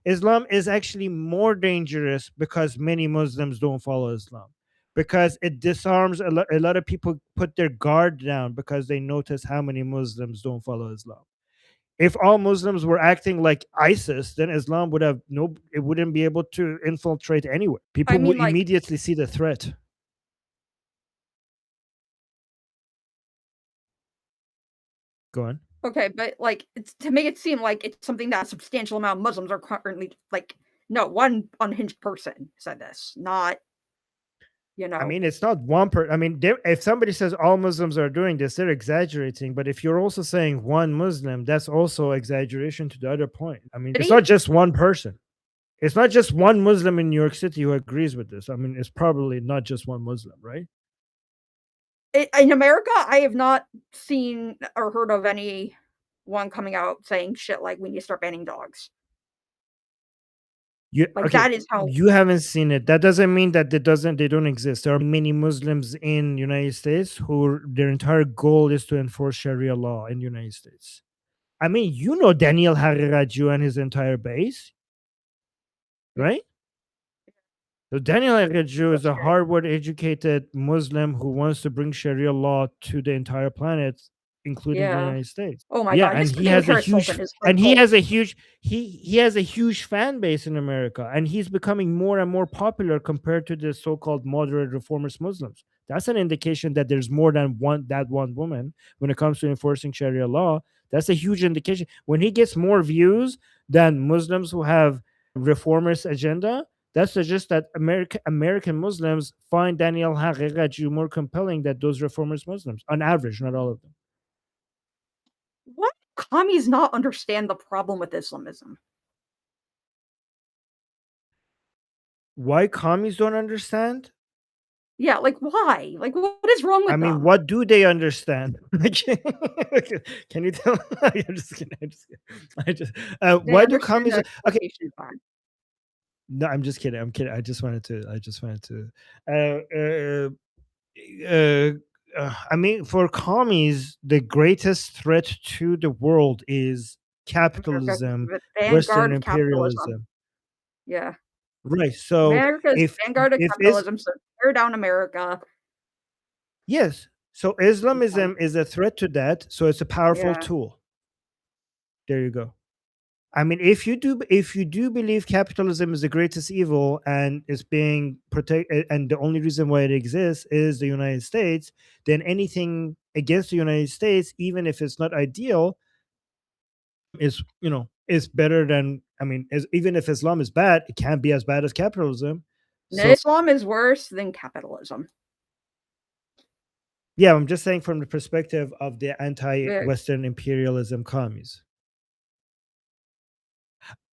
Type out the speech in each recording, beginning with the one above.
Islam is actually more dangerous because many Muslims don't follow Islam. Because it disarms a lot of people put their guard down because they notice how many Muslims don't follow Islam. If all Muslims were acting like ISIS, then Islam would have no, it wouldn't be able to infiltrate anywhere. I People mean, would like, immediately see the threat. Go on. okay, but like it's to make it seem like it's something that a substantial amount of Muslims are currently like. No, one unhinged person said this, not you I know. mean, it's not one per. I mean, if somebody says all Muslims are doing this, they're exaggerating. But if you're also saying one Muslim, that's also exaggeration to the other point. I mean, it's City. not just one person. It's not just one Muslim in New York City who agrees with this. I mean, it's probably not just one Muslim, right? In America, I have not seen or heard of anyone coming out saying shit like we need to start banning dogs. You Like okay? that is how. You haven't seen it. That doesn't mean that they don't exist. There are many Muslims in United States who their entire goal is to enforce Sharia law in the United States. I mean, you know Daniel Hariraju and his entire base, right? So Daniel Hariraju is That's a true. Harvard-educated Muslim who wants to bring Sharia law to the entire planet, including the Yeah. United States. Oh my Yeah, god, and his name Harris Hilton is hurtful. he has a huge fan base in America, and he's becoming more and more popular compared to the so-called moderate reformist Muslims. That's an indication that there's more than one woman when it comes to enforcing Sharia law. That's a huge indication. When he gets more views than Muslims who have reformist agenda, that suggests that American Muslims find Daniel Haqiqatjou more compelling than those reformist Muslims, on average, not all of them. Why do commies not understand the problem with Islamism? Why commies don't understand? Yeah, like why? Like what is wrong I with mean, them? what do they understand? Can you tell? I'm just kidding. I'm just kidding. They Why do understand commies? that Okay, exploitation is bad. no, I'm just kidding. I'm kidding. I just wanted to. I just wanted to. Uh, uh, I mean, for commies, the greatest threat to the world is America is capitalism, the Western vanguard of capitalism. imperialism. Yeah. Right. So America is the if vanguard of if is capitalism, so tear down America. yes, so Islamism is a threat to that. So it's a powerful Yeah. tool. There you go. I mean, if you do believe capitalism is the greatest evil and is being protected, and the only reason why it exists is the United States, then anything against the United States, even if it's not ideal, is is better than. I mean, even if Islam is bad, it can't be as bad as capitalism. So Islam is worse than capitalism. yeah, I'm just saying from the perspective of the Yeah. anti-Western imperialism commies.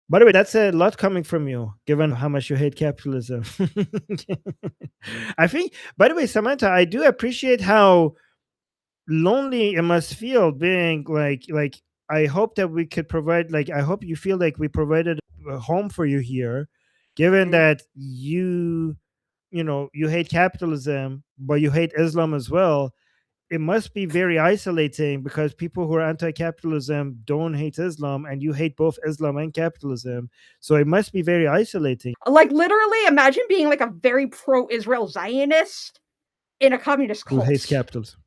By the way, that's a lot coming from you, given how much you hate capitalism. I think, by the way, Samantha, I do appreciate how lonely it must feel being like. I hope that we could provide, like, I hope you feel like we provided a home for you here, given Mm. that you hate capitalism, but you hate Islam as well. It must be very isolating because people who are anti-capitalism don't hate Islam, and you hate both Islam and capitalism. So it must be very isolating. Like literally imagine being like a very pro-Israel Zionist in a communist Who hates cult. capitalism?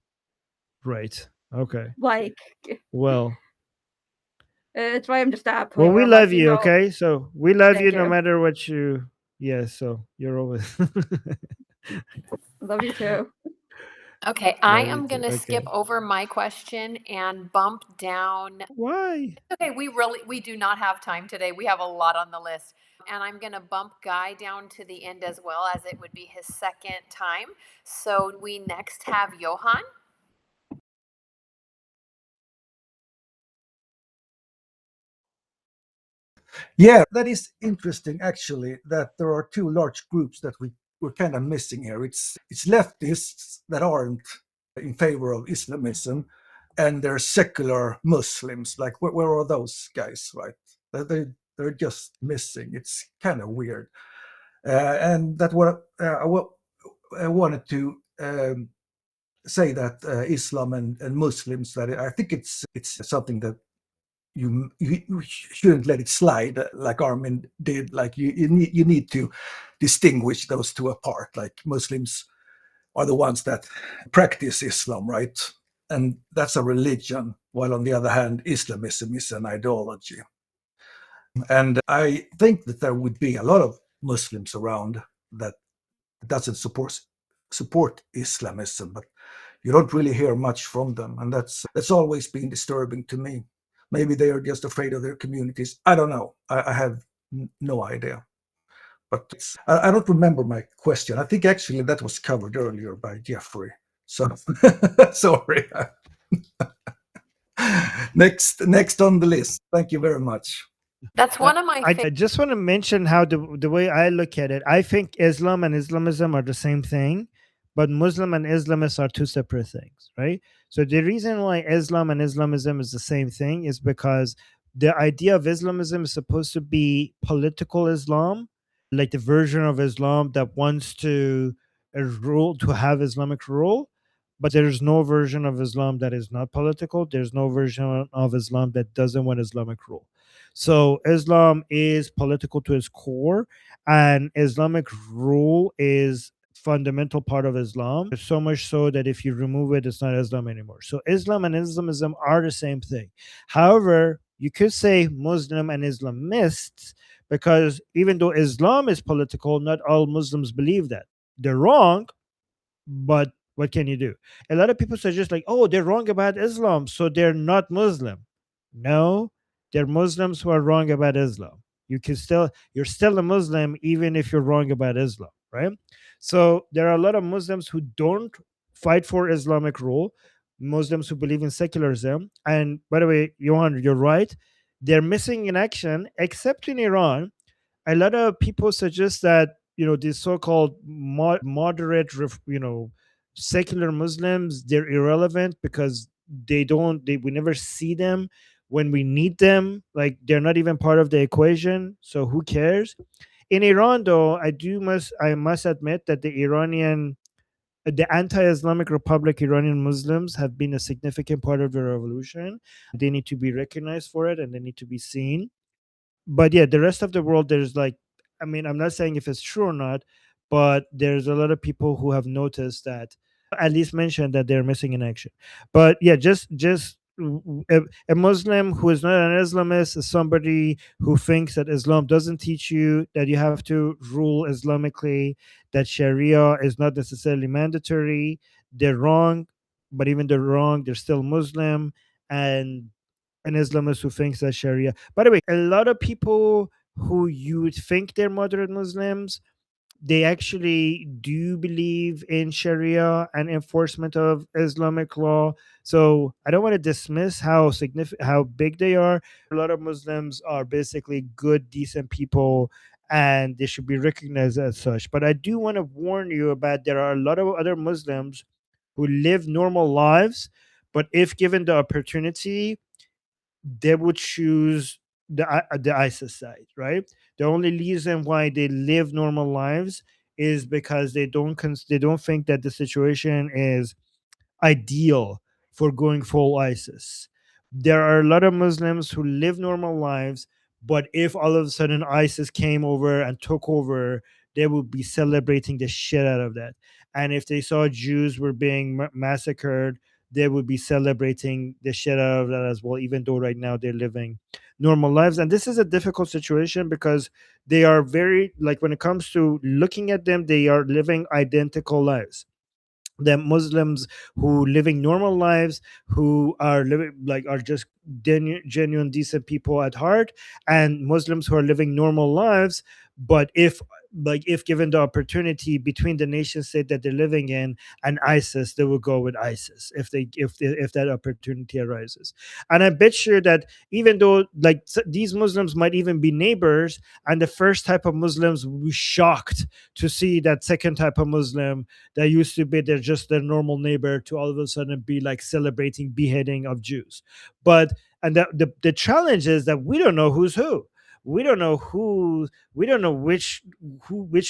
Right. Okay. Like Well, it's why I'm just at a well, point where we I'm like, love you. Okay, so we love you thank no you. matter what you. Yeah. So you're always. Love you too. Okay, I Love you am too. going to skip Okay. over my question and bump down. Why? Okay, we do not have time today. We have a lot on the list. And I'm going to bump Guy down to the end as well, as it would be his second time. So we next have Johan. Yeah, that is interesting actually, that there are two large groups that we're kind of missing here. It's leftists that aren't in favor of Islamism, and they're secular Muslims. Like where are those guys, right? They're just missing. It's kind of weird. And that what I wanted to say that Islam and Muslims, that I think it's something that you shouldn't let it slide like Armin did. Like you need to distinguish those two apart. Like Muslims are the ones that practice Islam, right? And that's a religion, while on the other hand, Islamism is an ideology. And I think that there would be a lot of Muslims around that doesn't support Islamism, but you don't really hear much from them, and that's always been disturbing to me. Maybe they are just afraid of their communities. I don't know. I have no idea. But I don't remember my question. I think actually that was covered earlier by Jeffrey. So sorry. Next on the list. Thank you very much. That's one of my I favorite. just want to mention how the way I look at it, I think Islam and Islamism are the same thing, but Muslim and Islamists are two separate things, right? So the reason why Islam and Islamism is the same thing is because the idea of Islamism is supposed to be political Islam, like the version of Islam that wants to rule, to have Islamic rule. But there's no version of Islam that is not political. There's no version of Islam that doesn't want Islamic rule. So Islam is political to its core, and Islamic rule is fundamental part of Islam. So much so that if you remove it, it's not Islam anymore. So Islam and Islamism are the same thing. However, you could say Muslim and Islamists, because even though Islam is political, not all Muslims believe that. They're wrong, but what can you do? A lot of people suggest, like, oh, they're wrong about Islam, so they're not Muslim. No, they're Muslims who are wrong about Islam. You're still a Muslim even if you're wrong about Islam, right? So there are a lot of Muslims who don't fight for Islamic rule, Muslims who believe in secularism. And by the way, Johan, you're right. They're missing in action, except in Iran. A lot of people suggest that, these so-called moderate, secular Muslims, they're irrelevant because we never see them when we need them. Like, they're not even part of the equation, so who cares? In Iran, though, I must admit that the anti-Islamic Republic Iranian Muslims have been a significant part of the revolution. They need to be recognized for it, and they need to be seen. But yeah, the rest of the world, there's like, I mean, I'm not saying if it's true or not, but there's a lot of people who have noticed that, at least mentioned that they're missing in action. But yeah, just a Muslim who is not an Islamist is somebody who thinks that Islam doesn't teach you that you have to rule Islamically, that Sharia is not necessarily mandatory. They're wrong, but even they're wrong, they're still Muslim. And an Islamist who thinks that Sharia. By the way, a lot of people who you would think they're moderate Muslims, they actually do believe in Sharia and enforcement of Islamic law. So I don't want to dismiss how significant, how big they are. A lot of Muslims are basically good, decent people, and they should be recognized as such. But I do want to warn you about, there are a lot of other Muslims who live normal lives, but if given the opportunity, they would choose the ISIS side, right? The only reason why they live normal lives is because they don't think that the situation is ideal for going full ISIS. There are a lot of Muslims who live normal lives, but if all of a sudden ISIS came over and took over, they would be celebrating the shit out of that. And if they saw Jews were being massacred, they would be celebrating the shit out of that as well, even though right now they're living normal lives. And this is a difficult situation because they are very, like, when it comes to looking at them, they are living identical lives. The Muslims who living normal lives, who are living like are just genuine decent people at heart, and Muslims who are living normal lives, but if given the opportunity between the nation state that they're living in and ISIS, they will go with ISIS if that opportunity arises. And I bet you that even though, like, these Muslims might even be neighbors, and the first type of Muslims will be shocked to see that second type of Muslim that used to be just their normal neighbor to all of a sudden be like celebrating beheading of Jews. But and the challenge is that we don't know who's who. we don't know which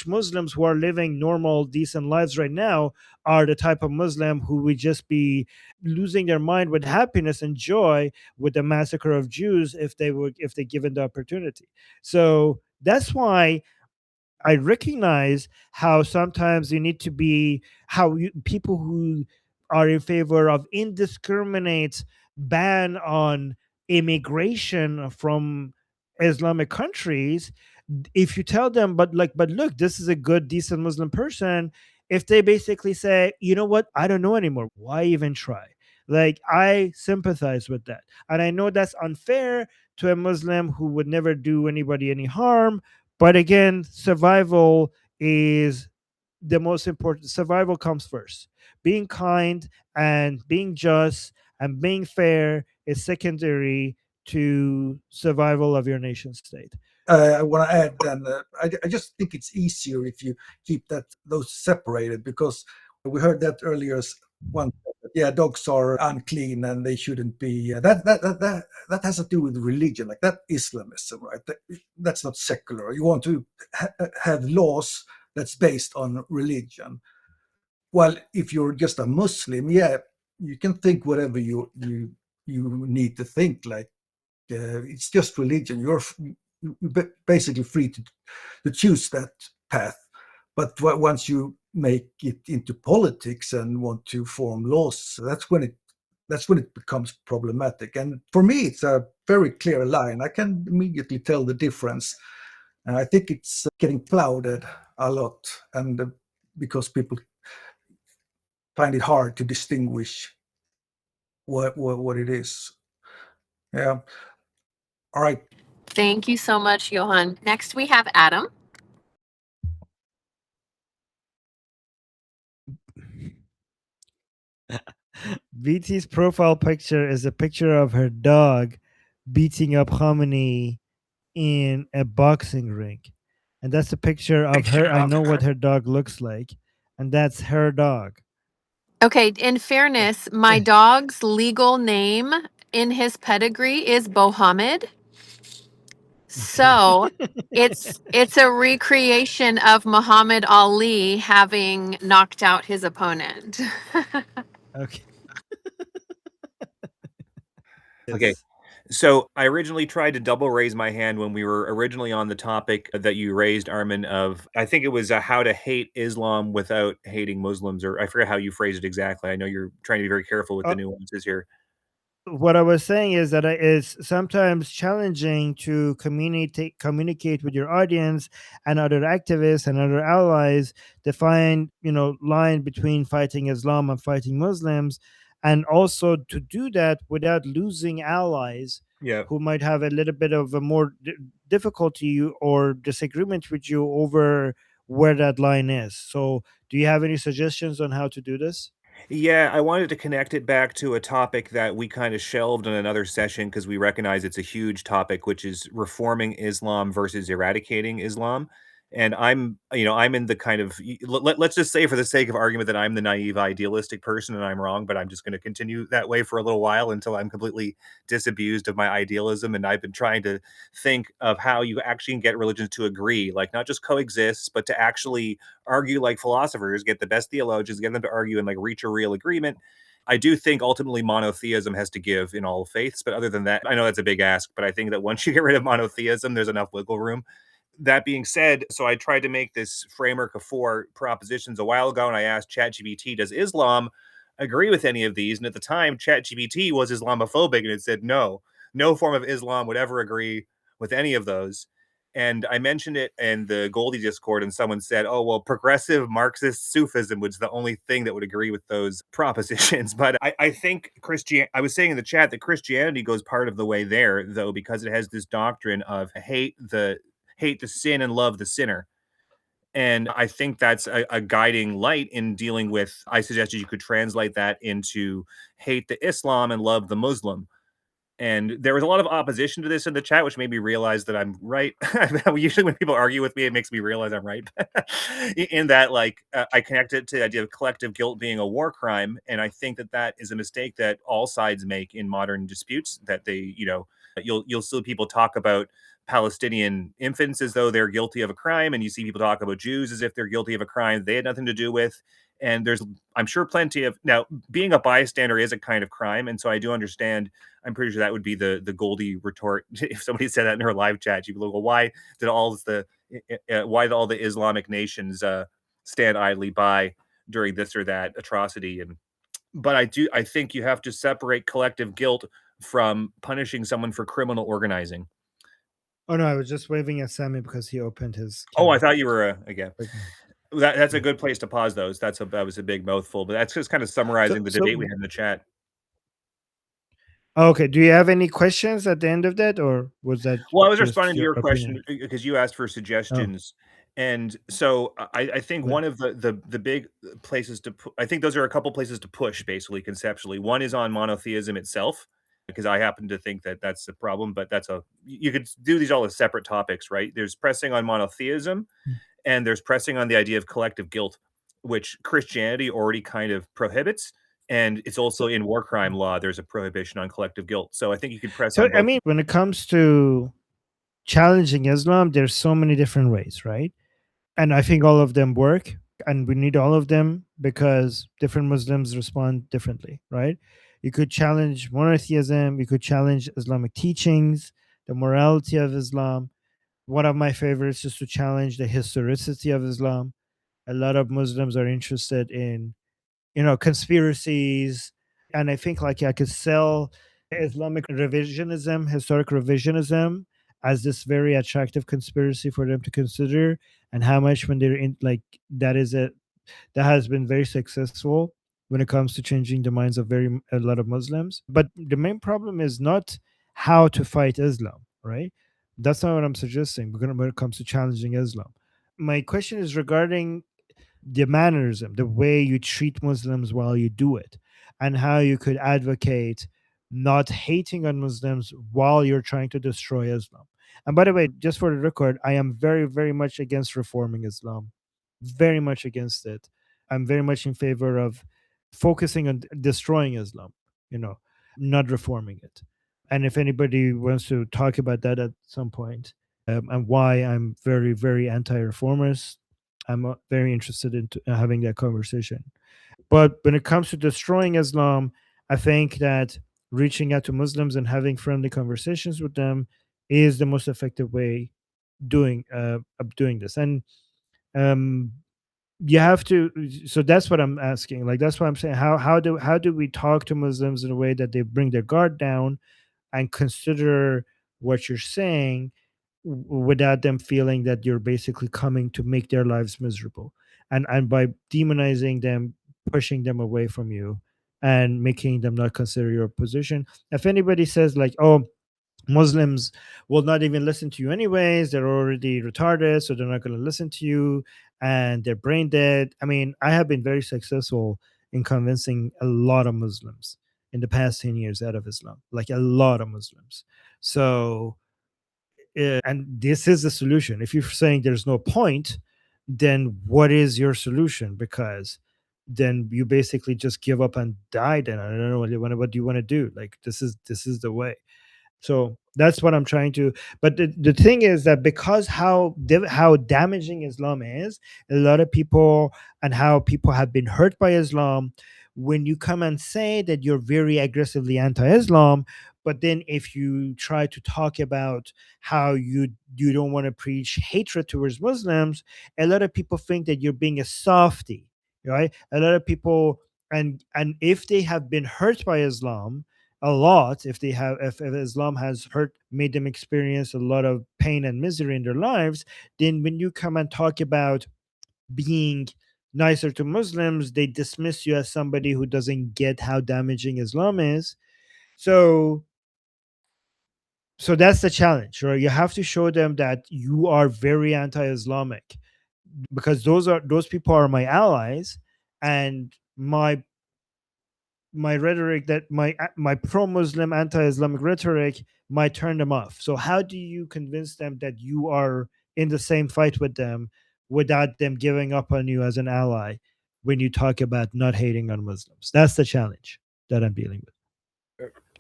Muslims who are living normal, decent lives right now are the type of Muslim who would just be losing their mind with happiness and joy with the massacre of Jews if they given the opportunity. So that's why I recognize how sometimes you need to be people who are in favor of indiscriminate ban on immigration from Islamic countries. If you tell them, but look, this is a good, decent Muslim person. If they basically say, you know what, I don't know anymore, why even try? Like, I sympathize with that, and I know that's unfair to a Muslim who would never do anybody any harm, but again, survival is the most important. Survival comes first. Being kind and being just and being fair is secondary to survival of your nation state. I want to add then, I just think it's easier if you keep those separated, because we heard that earlier. One, yeah, dogs are unclean and they shouldn't be. That has to do with religion, like that Islamism, right? That's not secular. You want to have laws that's based on religion. Well, if you're just a Muslim, yeah, you can think whatever you need to think. Like, it's just religion. You're basically free to choose that path. But once you make it into politics and want to form laws, that's when it becomes problematic. And for me, it's a very clear line. I can immediately tell the difference. And I think it's getting clouded a lot, and because people find it hard to distinguish what it is. Yeah. All right. Thank you so much, Johan. Next, we have Adam. BT's profile picture is a picture of her dog beating up Khomeini in a boxing ring. And that's a picture of her. I know what her dog looks like. And that's her dog. Okay, in fairness, my dog's legal name in his pedigree is Bohammed. So it's a recreation of Muhammad Ali having knocked out his opponent. Okay. Okay. So I originally tried to double raise my hand when we were originally on the topic that you raised, Armin, of I think it was how to hate Islam without hating Muslims, or I forget how you phrased it exactly. I know you're trying to be very careful with the nuances here. What I was saying is that it's sometimes challenging to communicate with your audience and other activists and other allies to find, line between fighting Islam and fighting Muslims, and also to do that without losing allies Yeah. who might have a little bit of a more difficulty or disagreement with you over where that line is. So do you have any suggestions on how to do this? Yeah, I wanted to connect it back to a topic that we kind of shelved in another session because we recognize it's a huge topic, which is reforming Islam versus eradicating Islam. And I'm in the kind of let's just say for the sake of argument that I'm the naive idealistic person and I'm wrong, but I'm just going to continue that way for a little while until I'm completely disabused of my idealism. And I've been trying to think of how you actually can get religions to agree, like not just coexist, but to actually argue like philosophers, get the best theologians, get them to argue and like reach a real agreement. I do think ultimately monotheism has to give in all faiths, but other than that, I know that's a big ask, but I think that once you get rid of monotheism, there's enough wiggle room. That being said, so I tried to make this framework of 4 propositions a while ago, and I asked ChatGPT, does Islam agree with any of these? And at the time, ChatGPT was Islamophobic, and it said no form of Islam would ever agree with any of those. And I mentioned it in the Goldie Discord, and someone said, oh, well, progressive Marxist Sufism was the only thing that would agree with those propositions. But I think I was saying in the chat that Christianity goes part of the way there, though, because it has this doctrine of hate the sin and love the sinner. And I think that's a guiding light in dealing with, I suggested you could translate that into hate the Islam and love the Muslim. And there was a lot of opposition to this in the chat, which made me realize that I'm right. Usually when people argue with me, it makes me realize I'm right. In that, I connect it to the idea of collective guilt being a war crime. And I think that is a mistake that all sides make in modern disputes, that they, You'll see people talk about Palestinian infants as though they're guilty of a crime, and you see people talk about Jews as if they're guilty of a crime they had nothing to do with. And there's, I'm sure, plenty of, now being a bystander is a kind of crime, and so I do understand. I'm pretty sure that would be the Goldie retort if somebody said that in her live chat. She'd be like, "Well, why did all the Islamic nations stand idly by during this or that atrocity?" But I think you have to separate collective guilt from punishing someone for criminal organizing. Oh no, I was just waving at Sammy because he opened his Oh, I camera. thought you were again. Okay. That's a good place to pause those. That was a big mouthful, but that's just kind of summarizing the debate we had in the chat. Okay, do you have any questions at the end of that, or was that Well, I was just responding to your your question opinion? because you asked for suggestions. And so I think Right. one of the big places I think those are a couple places to push basically conceptually. One is on monotheism itself, because I happen to think that that's the problem, but you could do these all as separate topics, right? There's pressing on monotheism, and there's pressing on the idea of collective guilt, which Christianity already kind of prohibits. And it's also in war crime law, there's a prohibition on collective guilt. So I think you could press So on I both. mean, when it comes to challenging Islam, there's so many different ways, right? And I think all of them work, and we need all of them because different Muslims respond differently, right? You could challenge monotheism, you could challenge Islamic teachings, the morality of Islam. One of my favorites is to challenge the historicity of Islam. A lot of Muslims are interested in, conspiracies, and I think like I could sell Islamic revisionism, historic revisionism, as this very attractive conspiracy for them to consider, and how much when they're in, like, that has been very successful when it comes to changing the minds of a lot of Muslims. But the main problem is not how to fight Islam, right? That's not what I'm suggesting. When it comes to challenging Islam, my question is regarding the mannerism, the way you treat Muslims while you do it, and how you could advocate not hating on Muslims while you're trying to destroy Islam. And by the way, just for the record, I am very, very much against reforming Islam, very much against it. I'm very much in favor of focusing on destroying Islam, not reforming it. And if anybody wants to talk about that at some point, and why I'm very, very anti reformist, I'm very interested in having that conversation. But when it comes to destroying Islam, I think that reaching out to Muslims and having friendly conversations with them is the most effective way of doing this. And um, you have to. So that's what I'm asking. Like that's what I'm saying. How do we talk to Muslims in a way that they bring their guard down and consider what you're saying without them feeling that you're basically coming to make their lives miserable, and by demonizing them, pushing them away from you, and making them not consider your position. If anybody says like, oh, Muslims will not even listen to you anyways, they're already retarded, so they're not going to listen to you, and they're brain dead. I mean, I have been very successful in convincing a lot of Muslims in the past 10 years out of Islam, like a lot of Muslims. So and this is the solution. If you're saying there's no point, then what is your solution? Because then you basically just give up and die. Then I don't know what do you want to do. Like this is the way. So that's what I'm trying to. But the thing is that because how damaging Islam is, a lot of people, and how people have been hurt by Islam, when you come and say that you're very aggressively anti-Islam, but then if you try to talk about how you don't want to preach hatred towards Muslims, a lot of people think that you're being a softie, right? A lot of people, and if they have been hurt by Islam a lot, if Islam has made them experience a lot of pain and misery in their lives, then when you come and talk about being nicer to Muslims, they dismiss you as somebody who doesn't get how damaging Islam is. So that's the challenge, right? You have to show them that you are very anti-Islamic, because those people are my allies, and my rhetoric, that my pro-Muslim anti-Islamic rhetoric, might turn them off. So how do you convince them that you are in the same fight with them without them giving up on you as an ally when you talk about not hating on Muslims? That's the challenge that I'm dealing with.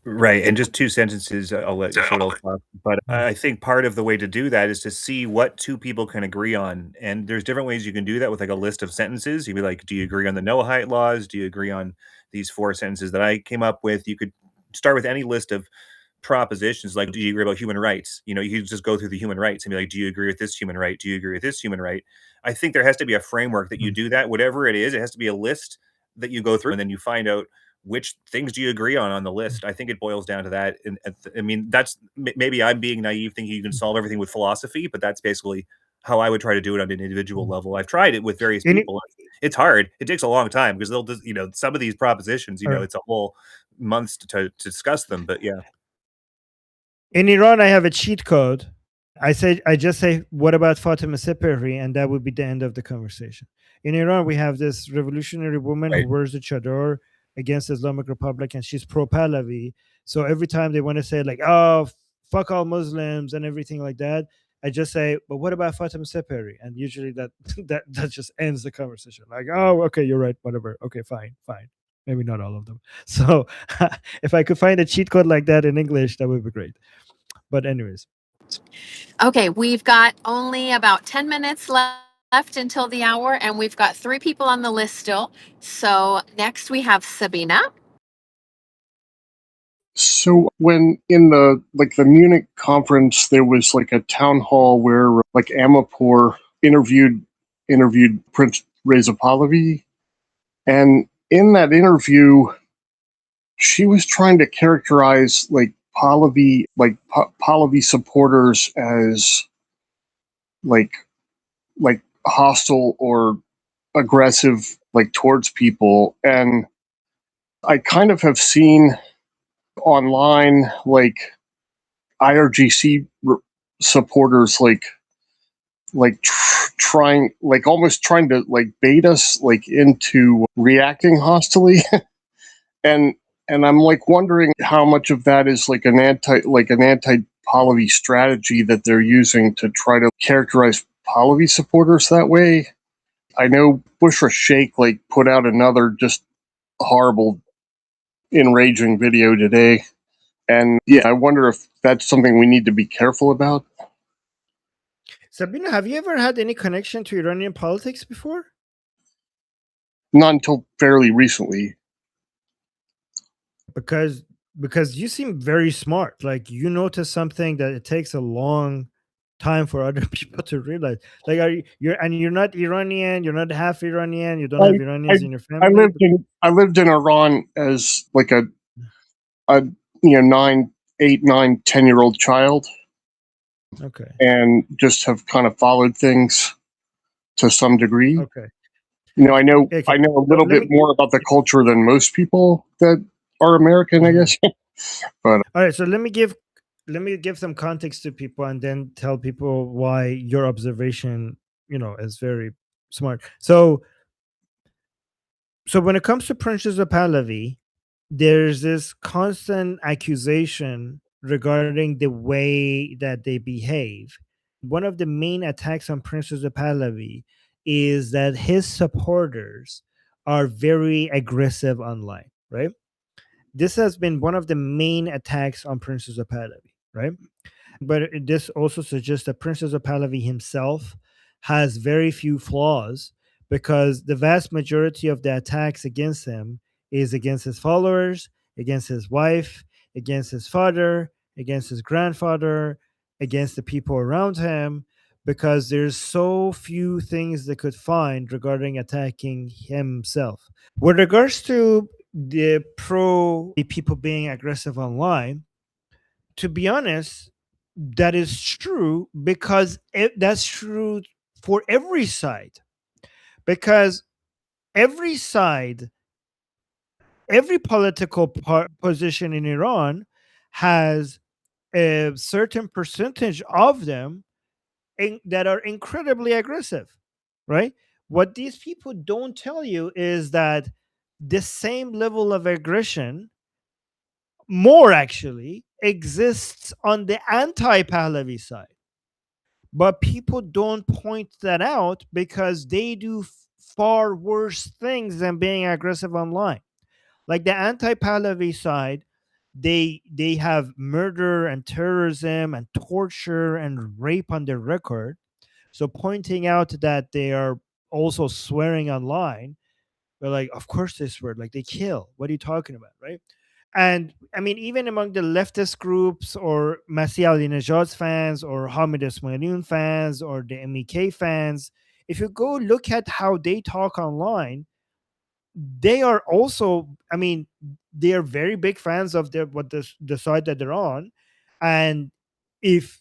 Right, and just 2 sentences, I'll let Cheryl talk, but Mm. I think part of the way to do that is to see what 2 people can agree on, and there's different ways you can do that with, like, a list of sentences. You'd be like, "Do you agree on the Noahide laws? Do you agree on these 4 sentences that I came up with?" You could start with any list of propositions, like, "Do you agree about human rights?" You know, you could just go through the human rights and be like, "Do you agree with this human right? Do you agree with this human right?" I think there has to be a framework that you Mm. do that, whatever it is, it has to be a list that you go through, and then you find out which things do you agree on the list. I think it boils down to that, and I mean, that's maybe I'm being naive thinking you can solve everything with philosophy, but that's basically how I would try to do it on an individual Mm. level. I've tried it with various In, people. It's hard. It takes a long time because they'll just, some of these propositions, uh, it's a whole months to discuss them. But yeah, in Iran, I have a cheat code. I just say, what about Fatima Sepehri? And that would be the end of the conversation. In Iran, we have this revolutionary woman who right. wears the chador against Islamic Republic, and she's pro Pahlavi. So every time they want to say like, oh, fuck all Muslims and everything like that, I just say, but what about Fatima Sepehri? And usually that that just ends the conversation. Like, oh, okay, you're right, whatever. Okay, fine, fine. Maybe not all of them. So if I could find a cheat code like that in English, that would be great. But anyways, Okay, we've got only about 10 minutes left until the hour, and we've got 3 people on the list still. So next we have Sabina. So when in the Munich conference, there was like a town hall where like Amapur interviewed Prince Reza Pahlavi, and in that interview, she was trying to characterize like Pahlavi supporters as like like hostile or aggressive like towards people, and I kind of have seen online like IRGC supporters trying like almost trying to like bait us like into reacting hostily and I'm like wondering how much of that is like an anti Pahlavi strategy that they're using to try to characterize Pahlavi supporters that way. I know Bushra Sheikh like put out another just horrible enraging video today, and yeah, I wonder if that's something we need to be careful about. Sabina, have you ever had any connection to Iranian politics before? Not until fairly recently. Because you seem very smart. Like you notice something that it takes a long time for other people to realize. Like you're not Iranian, you're not half Iranian, you don't I, have I Iranians in your I family. lived in Iran as like a 9, 8, 9, 10-year-old child, Okay. and just have kind of followed things to some degree. Okay. I Okay. know a So little let bit me more about the culture than most people that are American, I Mhm. guess. But All right, so let me give some context to people and then tell people why your observation, is very smart. So when it comes to Princess of Pahlavi, there's this constant accusation regarding the way that they behave. One of the main attacks on Princess of Pahlavi is that his supporters are very aggressive online, right? This has been one of the main attacks on Princess of Pahlavi, right? But this also suggests that Princess of Pahlavi himself has very few flaws because the vast majority of the attacks against him is against his followers, against his wife, against his father, against his grandfather, against the people around him, because there's so few things they could find regarding attacking himself. With regards to the pro people being aggressive online, to be honest, that is true because that's true for every side. Because every side, every political position in Iran has a certain percentage of them that are incredibly aggressive, right? What these people don't tell you is that the same level of aggression, more actually, exists on the anti Pahlavi side. But people don't point that out because they do far worse things than being aggressive online. Like the anti Pahlavi side they have murder and terrorism and torture and rape on their record. So pointing out that they are also swearing online, they're like, of course they swear, like they kill. What are you talking about, right? And I mean, even among the leftist groups or Masih Alinejad's fans or Hamid Ismailun fans or the MEK fans, if you go look at how they talk online, they are also, I mean, they are very big fans of the side that they're on. And if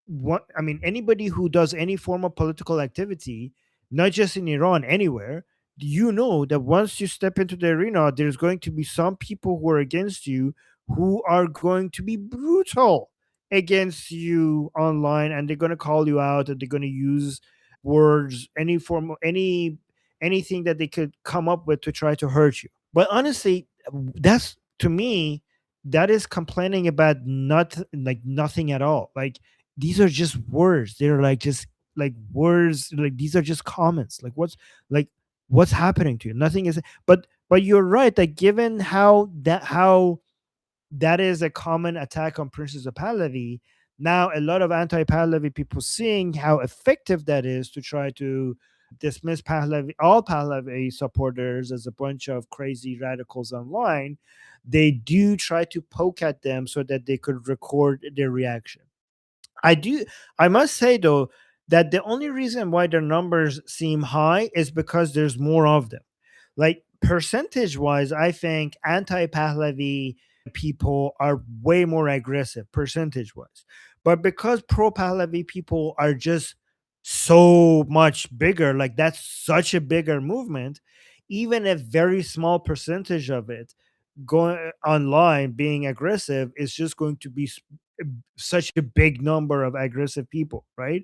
what I mean, anybody who does any form of political activity, not just in Iran, anywhere, you know that once you step into the arena, there's going to be some people who are against you who are going to be brutal against you online, and they're going to call you out, and they're going to use words, any form, anything that they could come up with to try to hurt you. But honestly, that's, to me, that is complaining about not like nothing at all. Like, these are just words. They're like just like words. Like, these are just comments. Like what's happening to you? Nothing is. But you're right. That given how that is a common attack on Princess of Pahlavi, now a lot of anti-Pahlavi people, seeing how effective that is to try to dismiss Pahlavi, all Pahlavi supporters, as a bunch of crazy radicals online, they do try to poke at them so that they could record their reaction. I do. I must say though that the only reason why their numbers seem high is because there's more of them. Like, percentage wise, I think anti-Pahlavi people are way more aggressive percentage wise. But because pro-Pahlavi people are just so much bigger, like that's such a bigger movement, even a very small percentage of it going online being aggressive is just going to be such a big number of aggressive people, right?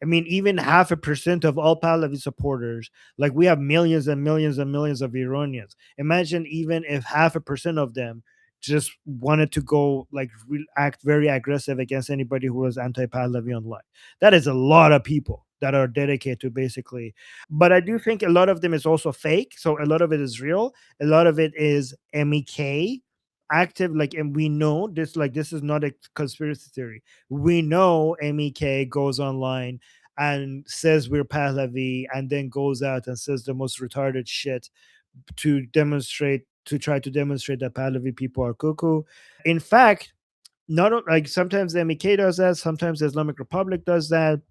I mean, even 0.5% of all Pahlavi supporters, like we have millions and millions and millions of Iranians. Imagine even if 0.5% of them just wanted to go like act very aggressive against anybody who was anti-Pahlavi online. That is a lot of people that are dedicated to basically. But I do think a lot of them is also fake. So a lot of it is real. A lot of it is MEK active, like, and we know this, like, this is not a conspiracy theory. We know MEK goes online and says we're Pahlavi, and then goes out and says the most retarded shit to try to demonstrate that Pahlavi people are cuckoo. In fact, not like sometimes the MEK does that, sometimes the Islamic Republic does that.